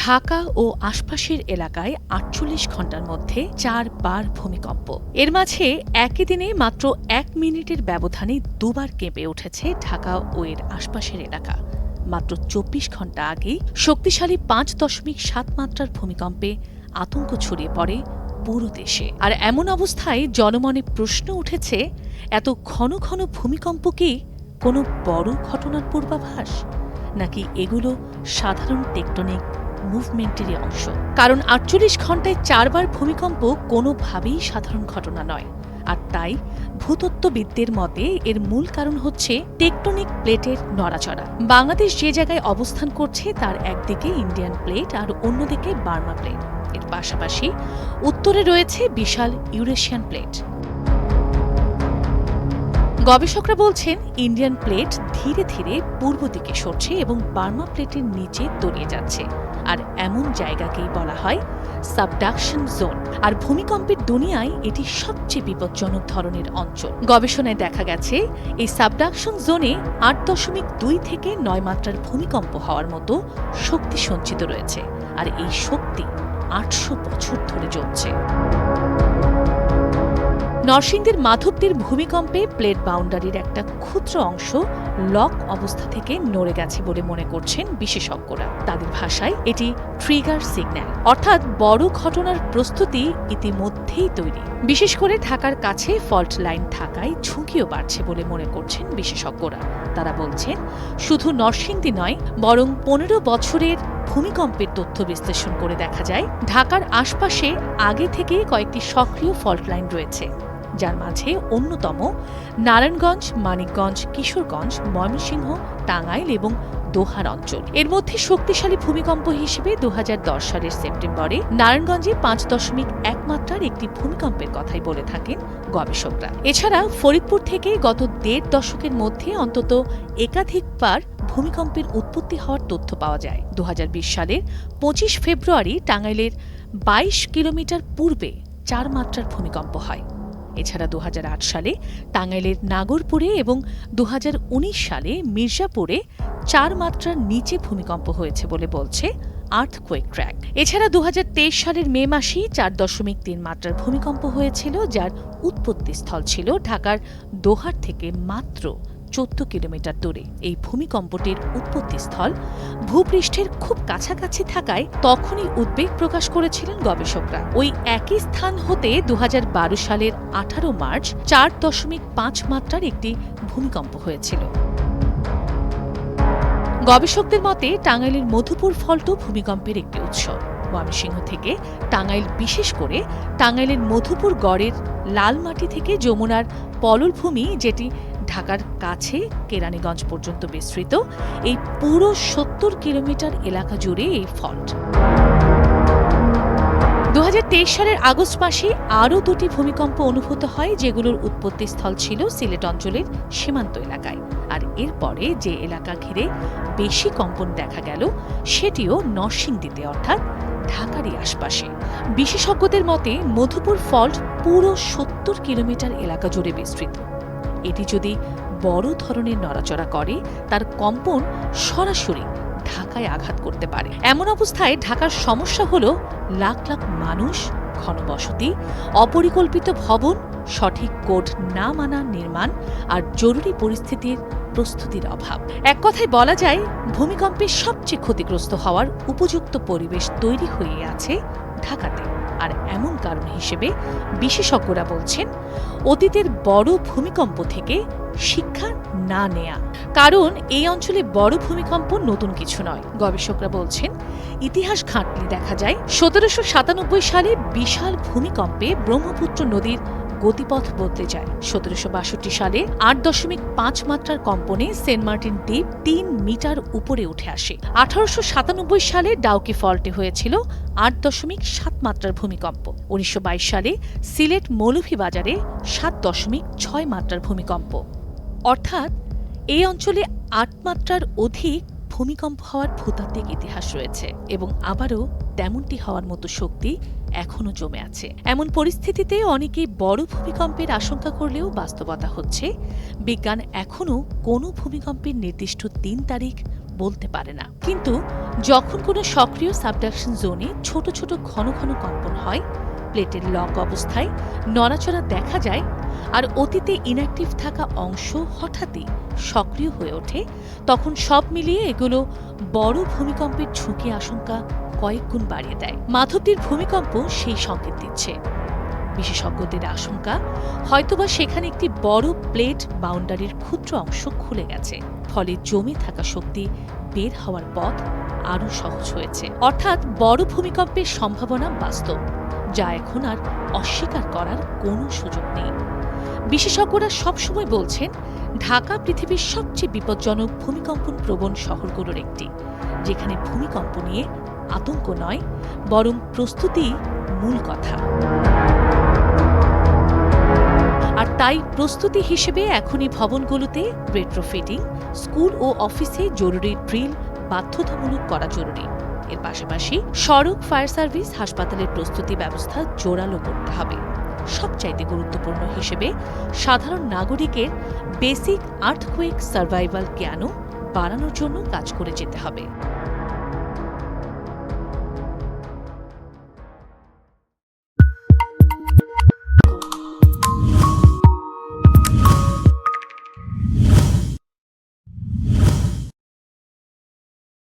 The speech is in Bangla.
ঢাকা ও আশপাশের এলাকায় ৪৮ ঘণ্টার মধ্যে ৪ বার ভূমিকম্প। এর মাঝে একই দিনে মাত্র ১ মিনিটের ব্যবধানে দুবার কেঁপে উঠেছে ঢাকা ও এর আশপাশের এলাকা। মাত্র ২৪ ঘণ্টা আগেই শক্তিশালী ৫.৭ মাত্রার ভূমিকম্পে আতঙ্ক ছড়িয়ে পড়ে পুরো দেশে। আর এমন অবস্থায় জনমনে প্রশ্ন উঠেছে, এত ঘন ঘন ভূমিকম্প কি কোনো বড় ঘটনার পূর্বাভাস, নাকি এগুলো সাধারণ টেকটনিক মুভমেন্টেরই অংশ? কারণ ৪৮ ঘণ্টায় ৪ বার ভূমিকম্প কোনোভাবেই সাধারণ ঘটনা নয়। আর তাই ভূতত্ত্ববিদদের মতে এর মূল কারণ হচ্ছে টেকটনিক প্লেটের নড়াচড়া। বাংলাদেশ যে জায়গায় অবস্থান করছে তার একদিকে ইন্ডিয়ান প্লেট আর অন্যদিকে বার্মা প্লেট। এর পাশাপাশি উত্তরে রয়েছে বিশাল ইউরেশিয়ান প্লেট। গবেষকরা বলছেন, ইন্ডিয়ান প্লেট ধীরে ধীরে পূর্ব দিকে সরছে এবং বার্মা প্লেটের নিচে তলিয়ে যাচ্ছে। আর এমন জায়গাকেই বলা হয় সাবডাকশন জোন। আর ভূমিকম্পের দুনিয়ায় এটি সবচেয়ে বিপজ্জনক ধরনের অঞ্চল। গবেষণায় দেখা গেছে, এই সাবডাকশন জোনে ৮.২ থেকে ৯ মাত্রার ভূমিকম্প হওয়ার মতো শক্তি সঞ্চিত রয়েছে। আর এই শক্তি ৮০০ বছর ধরে জ্বলছে। নরসিংদীর মাধবদীর ভূমিকম্পে প্লেট বাউন্ডারির একটা ক্ষুদ্র অংশ লক অবস্থা থেকে নড়ে গেছে বলে মনে করছেন বিশেষজ্ঞরা। তাদের ভাষায় এটি ট্রিগার সিগন্যাল, অর্থাৎ বড় ঘটনার প্রস্তুতি ইতিমধ্যেই তৈরি। বিশেষ করে ঢাকার কাছে ফল্ট লাইন থাকায় ঝুঁকিও বাড়ছে বলে মনে করছেন বিশেষজ্ঞরা। তারা বলছেন, শুধু নরসিংদী নয়, বরং ১৫ বছরের ভূমিকম্পের তথ্য বিশ্লেষণ করে দেখা যায় ঢাকার আশপাশে আগে থেকে কয়েকটি সক্রিয় ফল্ট লাইন রয়েছে, যার মাঝে অন্যতম নারায়ণগঞ্জ, মানিকগঞ্জ, কিশোরগঞ্জ, ময়মনসিংহ, টাঙ্গাইল এবং দোহার অঞ্চল। এর মধ্যে শক্তিশালী ভূমিকম্প হিসেবে ২০১০ সালের সেপ্টেম্বরে নারায়ণগঞ্জে ৫.১ মাত্রার একটি ভূমিকম্পের কথাই বলে থাকেন গবেষকরা। এছাড়া ফরিদপুর থেকে গত ১.৫ দশকের মধ্যে অন্তত একাধিকবার ভূমিকম্পের উৎপত্তি হওয়ার তথ্য পাওয়া যায়। ২০২০ সালের ২৫ ফেব্রুয়ারি টাঙ্গাইলের ২২ কিলোমিটার পূর্বে ৪ মাত্রার ভূমিকম্প হয়। এছাড়া ২০০৮ সালে টাঙ্গাইলের নাগরপুরে এবং ২০১৯ সালে মির্জাপুরে ৪ মাত্রার নিচে ভূমিকম্প হয়েছে বলে বলছে আর্থকোয়েক ট্র্যাক। এছাড়া ২০২৩ সালের মে মাসেই ৪.৩ মাত্রার ভূমিকম্প হয়েছিল, যার উৎপত্তিস্থল ছিল ঢাকার দোহার থেকে মাত্র ১৪ কিলোমিটার দূরে। এই ভূমিকম্পটির উৎপত্তিস্থল ভূপৃষ্ঠের খুব কাছাকাছি থাকায় তখনই উদ্বেগ প্রকাশ করেছিলেন গবেষকরা। ওই একই স্থান হতে ২০১২ সালের ১৮ মার্চ ৪.৫ মাত্রার একটি ভূমিকম্প হয়েছিল। গবেষকদের মতে টাঙ্গাইলের মধুপুর ফল্টও ভূমিকম্পের একটি উৎস। ময়মনসিংহ থেকে টাঙ্গাইল, বিশেষ করে টাঙ্গাইলের মধুপুর গড়ের লালমাটি থেকে যমুনার পললভূমি, যেটি ঢাকার কাছে কেরানীগঞ্জ পর্যন্ত বিস্তৃত, এই পুরো ৭০ কিলোমিটার এলাকা জুড়ে এই ফল্ট। ২০২৩ সালের আগস্ট মাসে আরও ২টি ভূমিকম্প অনুভূত হয়, যেগুলোর উৎপত্তিস্থল ছিল সিলেট অঞ্চলের সীমান্ত এলাকায়। আর এরপরে যে এলাকা ঘিরে বেশি কম্পন দেখা গেল সেটিও নরসিংদীতে, অর্থাৎ ঢাকারই আশপাশে। বিশেষজ্ঞদের মতে মধুপুর ফল্ট পুরো ৭০ কিলোমিটার এলাকা জুড়ে বিস্তৃত। এটি যদি বড় ধরনের নড়াচড়া করে, তার কম্পন সরাসরি ঢাকায় আঘাত করতে পারে। এমন অবস্থায় ঢাকার সমস্যা হল লাখ লাখ মানুষ, ঘনবসতি, অপরিকল্পিত ভবন, সঠিক কোড না মানা নির্মাণ আর জরুরি পরিস্থিতির প্রস্তুতির অভাব। এক কথায় বলা যায়, ভূমিকম্পে সবচেয়ে ক্ষতিগ্রস্ত হওয়ার উপযুক্ত পরিবেশ তৈরি হয়ে আছে ঢাকাতে। আর এমন কারণ হিসেবে বিশেষজ্ঞরা বলছেন, অতীতের বড় ভূমিকম্প থেকে শিক্ষা না নেয়া। কারণ এই অঞ্চলে বড় ভূমিকম্প নতুন কিছু নয়। গবেষকরা বলছেন, ইতিহাস ঘাঁটলে দেখা যায় ১৭৯৭ সালে বিশাল ভূমিকম্পে ব্রহ্মপুত্র নদীর গতিপথ বদলে যায়। ১৭৬২ সালে ৮.৫ মাত্রার কম্পনে সেন্ট মার্টিন দ্বীপ ৩ মিটার উপরে উঠে আসে। ১৮৯৭ সালে ডাউকি ফল্টে হয়েছিল ৮.৭ মাত্রার ভূমিকম্প। ১৯২২ সালে সিলেট মৌলভীবাজারে ৭.৬ মাত্রার ভূমিকম্প। অর্থাৎ এই অঞ্চলে ৮ মাত্রার অধিক ভূমিকম্প হওয়ার ভূতাত্ত্বিক ইতিহাস রয়েছে এবং আবারও তেমনটি হওয়ার মতো শক্তি এখনও জমে আছে। এমন পরিস্থিতিতে অনেকেই বড় ভূমিকম্পের আশঙ্কা করলেও বাস্তবতা হচ্ছে, বিজ্ঞান এখনও কোনো ভূমিকম্পের নির্দিষ্ট দিন তারিখ বলতে পারে না। কিন্তু যখন কোনো সক্রিয় সাবডাকশন জোনে ছোট ছোট ঘন ঘন কম্পন হয়, প্লেটের লক অবস্থায় নড়াচড়া দেখা যায়, আর অতীতে ইনঅ্যাক্টিভ থাকা অংশ হঠাৎই সক্রিয় হয়ে ওঠে, তখন সব মিলিয়ে এগুলো বড় ভূমিকম্পের ঝুঁকি আশঙ্কা কয়েক গুণ বাড়িয়ে দেয়। মাধবদীর ভূমিকম্প সেই সংকেত দিচ্ছে। বিশেষজ্ঞদের আশঙ্কা, হয়তোবা সেখানে একটি বড় প্লেট বাউন্ডারির ক্ষুদ্র অংশ খুলে গেছে, ফলে জমে থাকা শক্তি বের হওয়ার পথ আরও সহজ হয়েছে। অর্থাৎ বড় ভূমিকম্পের সম্ভাবনা বাস্তব, যা এখন আর অস্বীকার করার কোনো সুযোগ নেই। বিশেষজ্ঞরা সবসময় বলছেন, ঢাকা পৃথিবীর সবচেয়ে বিপজ্জনক ভূমিকম্পন প্রবণ শহরগুলোর একটি, যেখানে ভূমিকম্প নিয়ে আতঙ্ক নয়, বরং প্রস্তুতি মূল কথা। আর তাই প্রস্তুতি হিসেবে এখনই ভবনগুলোতে রেট্রোফিটিং, স্কুল ও অফিসে জরুরি ড্রিল বাধ্যতামূলক করা জরুরি। এর পাশাপাশি সড়ক, ফায়ার সার্ভিস, হাসপাতালের প্রস্তুতি ব্যবস্থা জোরালো করতে হবে। সবচাইতে গুরুত্বপূর্ণ হিসেবে সাধারণ নাগরিকের বেসিক আর্থকুয়েক সার্ভাইভাল জ্ঞানও বাড়ানোর জন্য কাজ করে যেতে হবে।